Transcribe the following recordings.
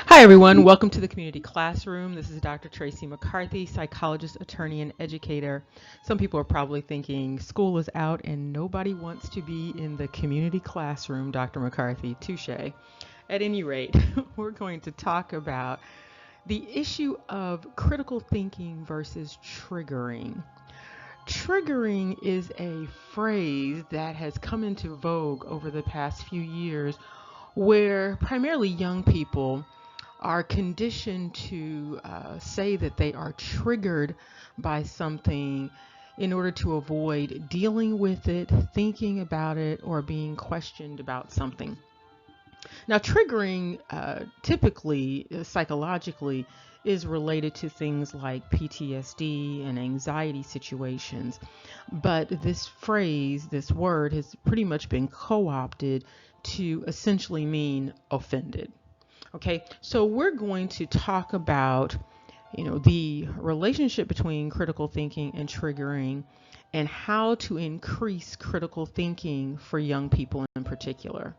Hi, everyone. Welcome to the community classroom. This is Dr. Tracy McCarthy, psychologist, attorney, and educator. Some people are probably thinking school is out and nobody wants to be in the community classroom, Dr. McCarthy. Touche. At any rate, we're going to talk about the issue of critical thinking versus triggering. Triggering is a phrase that has come into vogue over the past few years where primarily young people are conditioned to say that they are triggered by something in order to avoid dealing with it, thinking about it, or being questioned about something. Now, triggering typically, psychologically, is related to things like PTSD and anxiety situations. But this phrase, this word, has pretty much been co opted to essentially mean offended. Okay, so we're going to talk about, the relationship between critical thinking and triggering and how to increase critical thinking for young people in particular.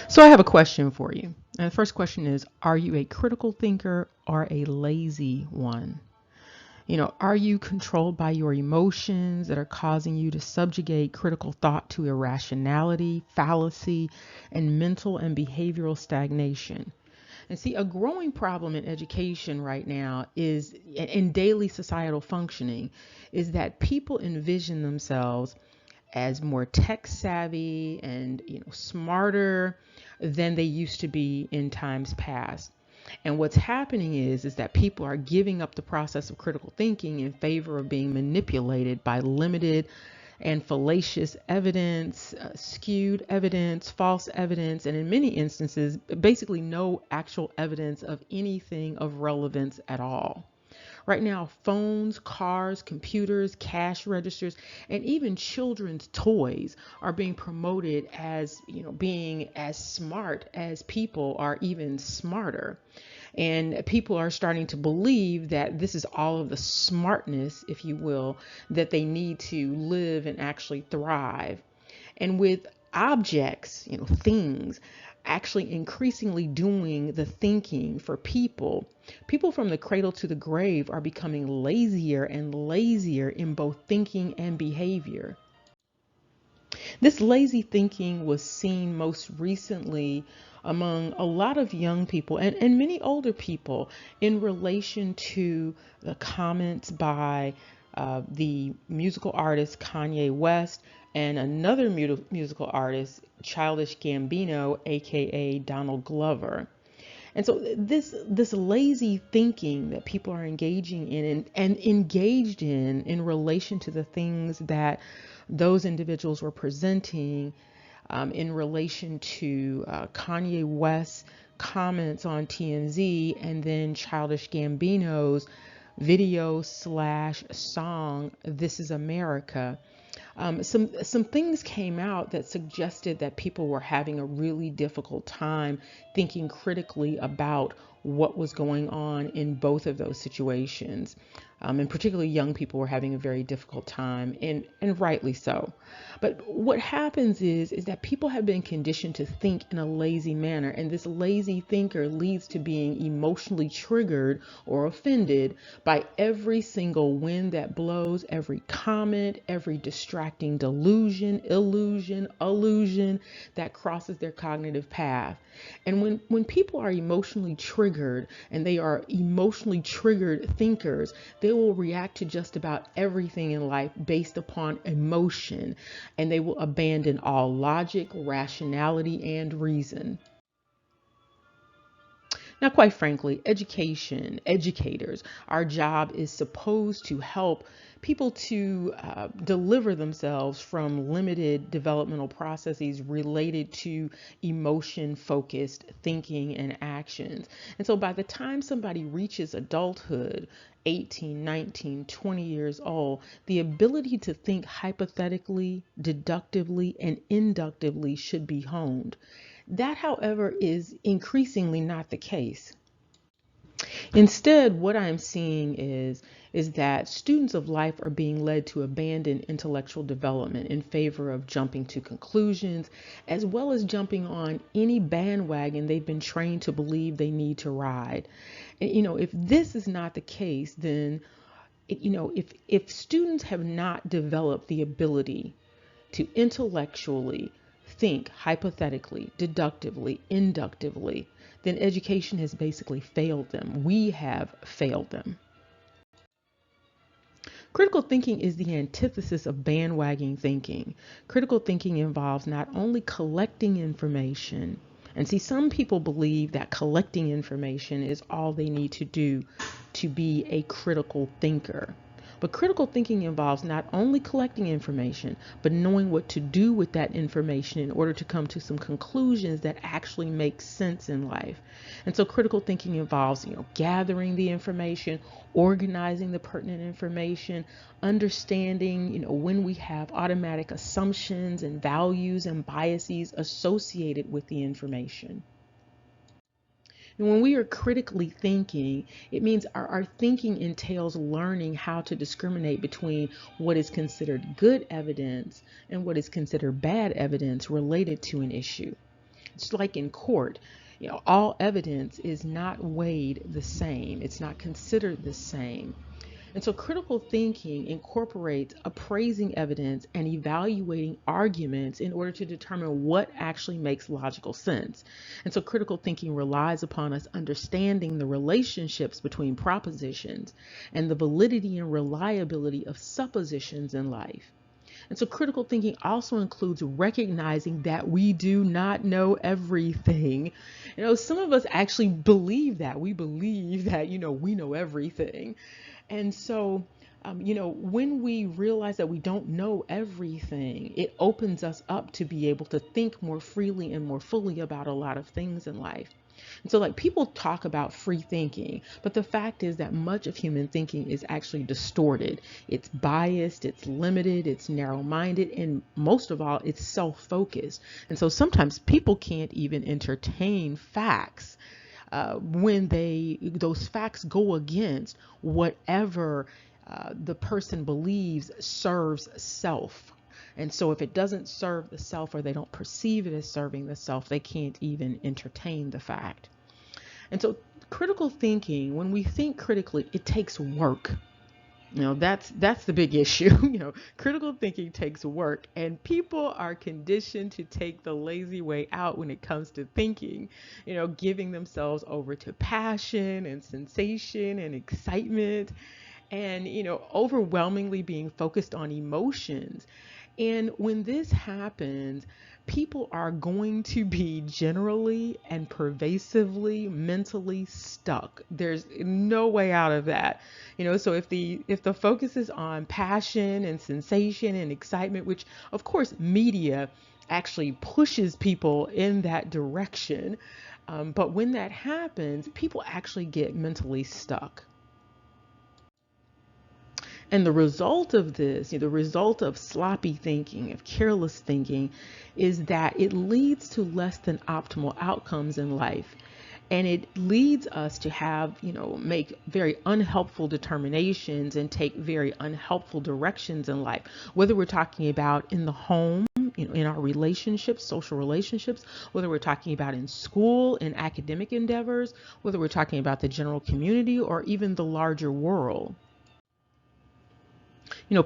So I have a question for you. And the first question is, are you a critical thinker or a lazy one? Are you controlled by your emotions that are causing you to subjugate critical thought to irrationality, fallacy, and mental and behavioral stagnation? And see, a growing problem in education right now is in daily societal functioning is that people envision themselves as more tech savvy and smarter than they used to be in times past. And what's happening is that people are giving up the process of critical thinking in favor of being manipulated by limited and fallacious evidence, skewed evidence, false evidence, and in many instances, basically no actual evidence of anything of relevance at all. Right now, phones, cars, computers, cash registers, and even children's toys are being promoted as, being as smart as people are, even smarter. And people are starting to believe that this is all of the smartness, if you will, that they need to live and actually thrive. And with objects, things actually increasingly doing the thinking for people, people from the cradle to the grave are becoming lazier and lazier in both thinking and behavior. This lazy thinking was seen most recently among a lot of young people and many older people in relation to the comments by the musical artist Kanye West and another musical artist, Childish Gambino, aka Donald Glover. And so this lazy thinking that people are engaging in and engaged in relation to the things that those individuals were presenting in relation to Kanye West's comments on TMZ and then Childish Gambino's video slash song, This is America. Some things came out that suggested that people were having a really difficult time thinking critically about what was going on in both of those situations. And particularly young people were having a very difficult time, and rightly so. But what happens is that people have been conditioned to think in a lazy manner, and this lazy thinker leads to being emotionally triggered or offended by every single wind that blows, every comment, every distracting delusion, illusion, allusion that crosses their cognitive path. And when people are emotionally triggered and they are emotionally triggered thinkers, they will react to just about everything in life based upon emotion, and they will abandon all logic, rationality, and reason. Now, quite frankly, educators, our job is supposed to help people to deliver themselves from limited developmental processes related to emotion focused thinking and actions. And so by the time somebody reaches adulthood, 18, 19, 20 years old, the ability to think hypothetically, deductively, and inductively should be honed. That, however, is increasingly not the case. Instead, what I'm seeing is that students of life are being led to abandon intellectual development in favor of jumping to conclusions, as well as jumping on any bandwagon they've been trained to believe they need to ride. And, if this is not the case, then, if students have not developed the ability to intellectually think hypothetically, deductively, inductively, then education has basically failed them. We have failed them. Critical thinking is the antithesis of bandwagon thinking. Critical thinking involves not only collecting information, and see, some people believe that collecting information is all they need to do to be a critical thinker. But critical thinking involves not only collecting information, but knowing what to do with that information in order to come to some conclusions that actually make sense in life. And so critical thinking involves, gathering the information, organizing the pertinent information, understanding, when we have automatic assumptions and values and biases associated with the information. And when we are critically thinking, it means our thinking entails learning how to discriminate between what is considered good evidence and what is considered bad evidence related to an issue. It's like in court, all evidence is not weighed the same. It's not considered the same. And so critical thinking incorporates appraising evidence and evaluating arguments in order to determine what actually makes logical sense. And so critical thinking relies upon us understanding the relationships between propositions and the validity and reliability of suppositions in life. And so critical thinking also includes recognizing that we do not know everything. Some of us actually believe that. We believe that, we know everything. And so, when we realize that we don't know everything, it opens us up to be able to think more freely and more fully about a lot of things in life. And so people talk about free thinking, but the fact is that much of human thinking is actually distorted. It's biased, it's limited, it's narrow-minded, and most of all, it's self-focused. And so sometimes people can't even entertain facts when those facts go against whatever the person believes serves self. And so if it doesn't serve the self, or they don't perceive it as serving the self, they can't even entertain the fact. And so critical thinking, when we think critically, it takes work. That's the big issue. Critical thinking takes work, and people are conditioned to take the lazy way out when it comes to thinking, giving themselves over to passion and sensation and excitement, and, overwhelmingly being focused on emotions. And when this happens, people are going to be generally and pervasively mentally stuck. There's no way out of that. So if the focus is on passion and sensation and excitement, which of course media actually pushes people in that direction, but when that happens, people actually get mentally stuck. And the result of this, the result of sloppy thinking, of careless thinking, is that it leads to less than optimal outcomes in life. And it leads us to have, make very unhelpful determinations and take very unhelpful directions in life, whether we're talking about in the home, in our relationships, social relationships, whether we're talking about in school, in academic endeavors, whether we're talking about the general community or even the larger world.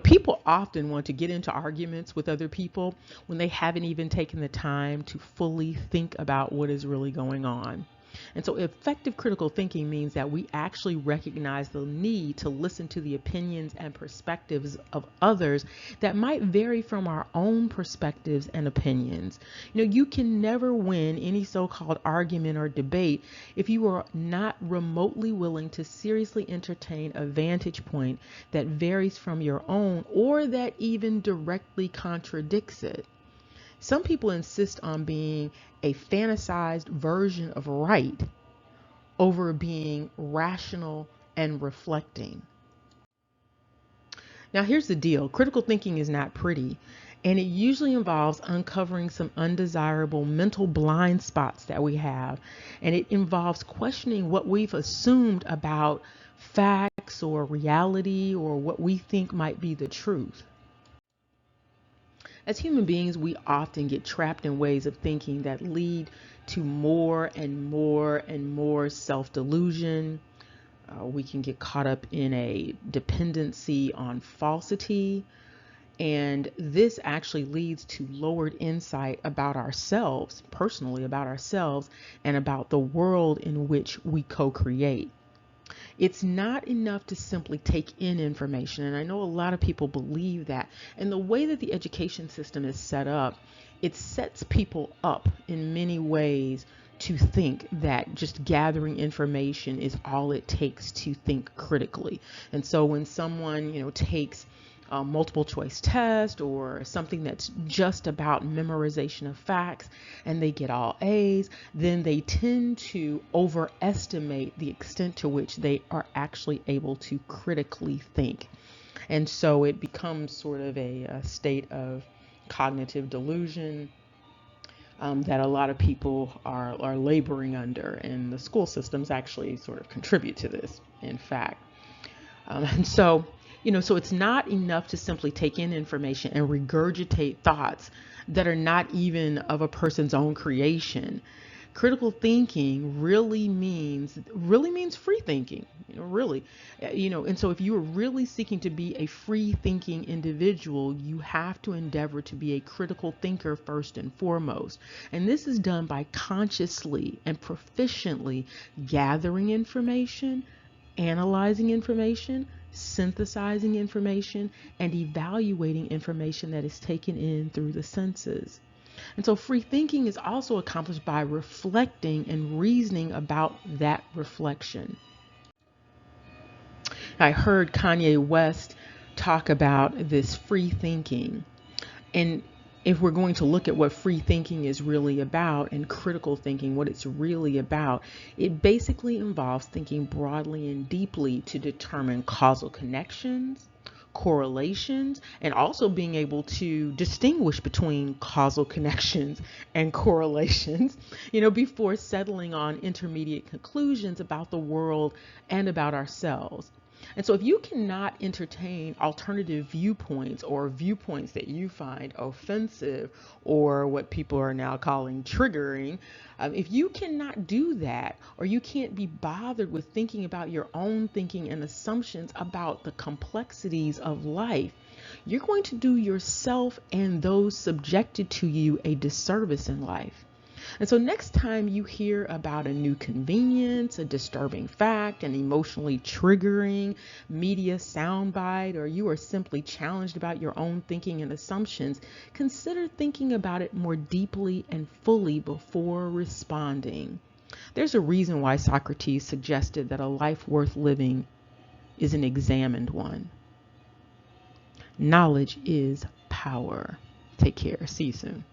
People often want to get into arguments with other people when they haven't even taken the time to fully think about what is really going on. And so effective critical thinking means that we actually recognize the need to listen to the opinions and perspectives of others that might vary from our own perspectives and opinions. You can never win any so-called argument or debate if you are not remotely willing to seriously entertain a vantage point that varies from your own or that even directly contradicts it. Some people insist on being a fantasized version of right over being rational and reflecting. Now, here's the deal. Critical thinking is not pretty, and it usually involves uncovering some undesirable mental blind spots that we have. And it involves questioning what we've assumed about facts, facts or reality or what we think might be the truth. As human beings, we often get trapped in ways of thinking that lead to more and more and more self-delusion. We can get caught up in a dependency on falsity. And this actually leads to lowered insight about ourselves, personally about ourselves, and about the world in which we co-create. It's not enough to simply take in information. And I know a lot of people believe that. And the way that the education system is set up, it sets people up in many ways to think that just gathering information is all it takes to think critically. And so when someone, takes a multiple choice test or something that's just about memorization of facts and they get all A's, then they tend to overestimate the extent to which they are actually able to critically think. And so it becomes sort of a state of cognitive delusion that a lot of people are laboring under, and the school systems actually sort of contribute to this, in fact. And so it's not enough to simply take in information and regurgitate thoughts that are not even of a person's own creation. Critical thinking really means free thinking, really. And so if you are really seeking to be a free thinking individual, you have to endeavor to be a critical thinker first and foremost. And this is done by consciously and proficiently gathering information, analyzing information, synthesizing information, and evaluating information that is taken in through the senses. And so free thinking is also accomplished by reflecting and reasoning about that reflection. I heard Kanye West talk about this free thinking. And if we're going to look at what free thinking is really about and critical thinking, what it's really about, it basically involves thinking broadly and deeply to determine causal connections, correlations, and also being able to distinguish between causal connections and correlations, before settling on intermediate conclusions about the world and about ourselves. And so if you cannot entertain alternative viewpoints or viewpoints that you find offensive or what people are now calling triggering, if you cannot do that, or you can't be bothered with thinking about your own thinking and assumptions about the complexities of life, you're going to do yourself and those subjected to you a disservice in life. And so next time you hear about a new convenience, a disturbing fact, an emotionally triggering media soundbite, or you are simply challenged about your own thinking and assumptions, consider thinking about it more deeply and fully before responding. There's a reason why Socrates suggested that a life worth living is an examined one. Knowledge is power. Take care. See you soon.